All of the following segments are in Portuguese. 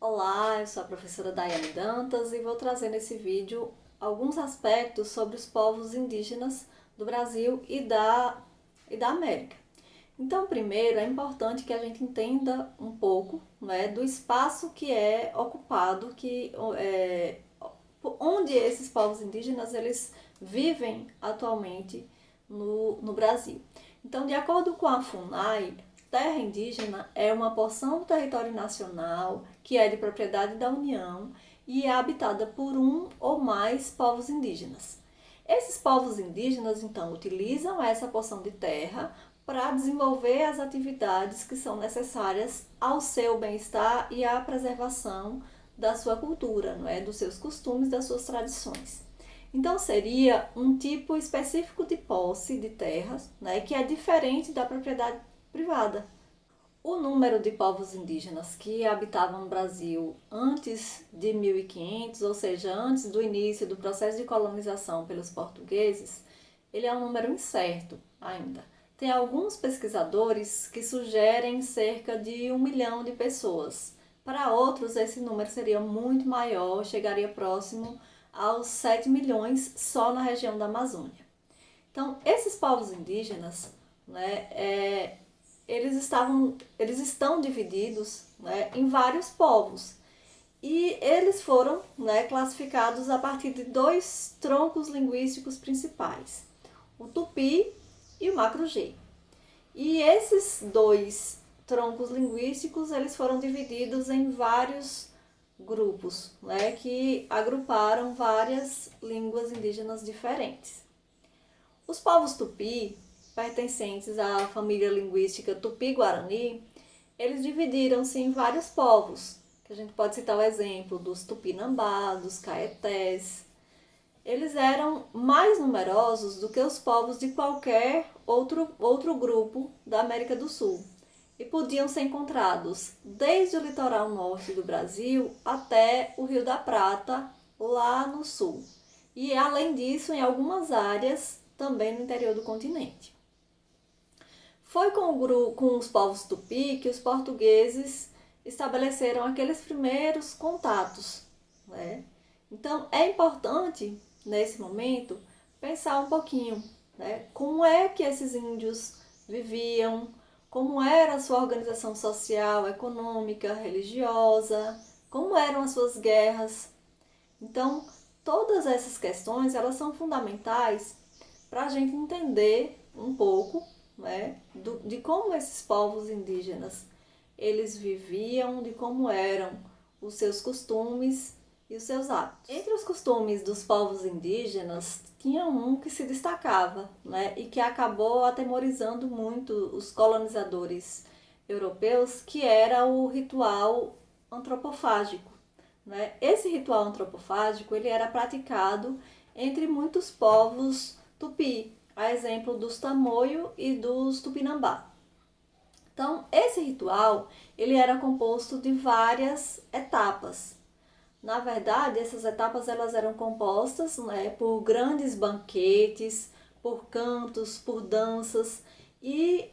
Olá, eu sou a professora Daiane Dantas e vou trazer nesse vídeo alguns aspectos sobre os povos indígenas do Brasil e da América. Então, primeiro, é importante que a gente entenda um pouco, né, do espaço que é ocupado, onde esses povos indígenas eles vivem atualmente no Brasil. Então, de acordo com a FUNAI, terra indígena é uma porção do território nacional que é de propriedade da União e é habitada por um ou mais povos indígenas. Esses povos indígenas, então, utilizam essa porção de terra para desenvolver as atividades que são necessárias ao seu bem-estar e à preservação da sua cultura, não é? Dos seus costumes, das suas tradições. Então seria um tipo específico de posse de terras, né, que é diferente da propriedade privada. O número de povos indígenas que habitavam no Brasil antes de 1500, ou seja, antes do início do processo de colonização pelos portugueses, ele é um número incerto ainda. Tem alguns pesquisadores que sugerem cerca de 1 milhão de pessoas. Para outros, esse número seria muito maior, chegaria próximo aos 7 milhões só na região da Amazônia. Então, esses povos indígenas, né, eles estão divididos, né, em vários povos. E eles foram, né, classificados a partir de dois troncos linguísticos principais, o Tupi e o Macro-G. E esses dois troncos linguísticos eles foram divididos em vários grupos, né, que agruparam várias línguas indígenas diferentes. Os povos tupi, pertencentes à família linguística tupi-guarani, eles dividiram-se em vários povos, que a gente pode citar o exemplo dos tupinambá, dos caetés. Eles eram mais numerosos do que os povos de qualquer outro grupo da América do Sul e podiam ser encontrados desde o litoral norte do Brasil até o Rio da Prata, lá no sul. E além disso, em algumas áreas também no interior do continente. Foi com os povos tupi que os portugueses estabeleceram aqueles primeiros contatos, né? Então é importante, nesse momento, pensar um pouquinho, né? Como é que esses índios viviam, como era a sua organização social, econômica, religiosa, como eram as suas guerras. Então, todas essas questões elas são fundamentais para a gente entender um pouco, né, de como esses povos indígenas eles viviam, de como eram os seus costumes e os seus hábitos. Entre os costumes dos povos indígenas, tinha um que se destacava, né, e que acabou atemorizando muito os colonizadores europeus, que era o ritual antropofágico. Né? Esse ritual antropofágico ele era praticado entre muitos povos tupi, a exemplo dos tamoio e dos tupinambá. Então, esse ritual ele era composto de várias etapas. Na verdade, essas etapas elas eram compostas, né, por grandes banquetes, por cantos, por danças, e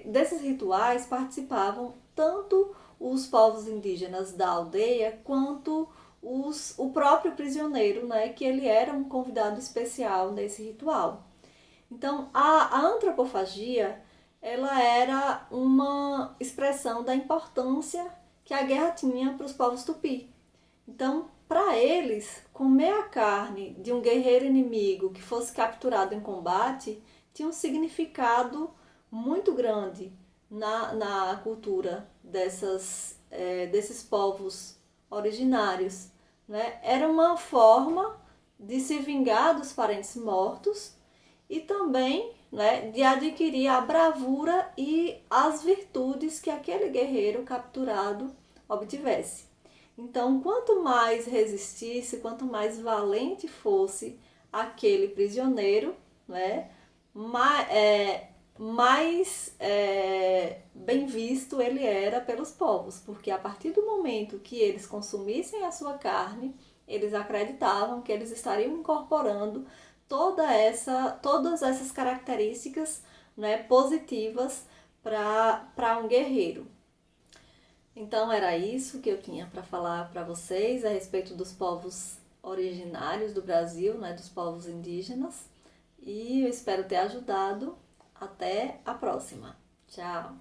desses rituais participavam tanto os povos indígenas da aldeia quanto o próprio prisioneiro, né, que ele era um convidado especial nesse ritual. Então, a antropofagia ela era uma expressão da importância que a guerra tinha para os povos tupi. Então, para eles, comer a carne de um guerreiro inimigo que fosse capturado em combate tinha um significado muito grande na cultura desses povos originários. Né? Era uma forma de se vingar dos parentes mortos e também, né, de adquirir a bravura e as virtudes que aquele guerreiro capturado obtivesse. Então, quanto mais resistisse, quanto mais valente fosse aquele prisioneiro, né, mais bem visto ele era pelos povos, porque a partir do momento que eles consumissem a sua carne, eles acreditavam que eles estariam incorporando todas essas características, né, positivas para um guerreiro. Então era isso que eu tinha para falar para vocês a respeito dos povos originários do Brasil, né, dos povos indígenas. E eu espero ter ajudado. Até a próxima. Tchau!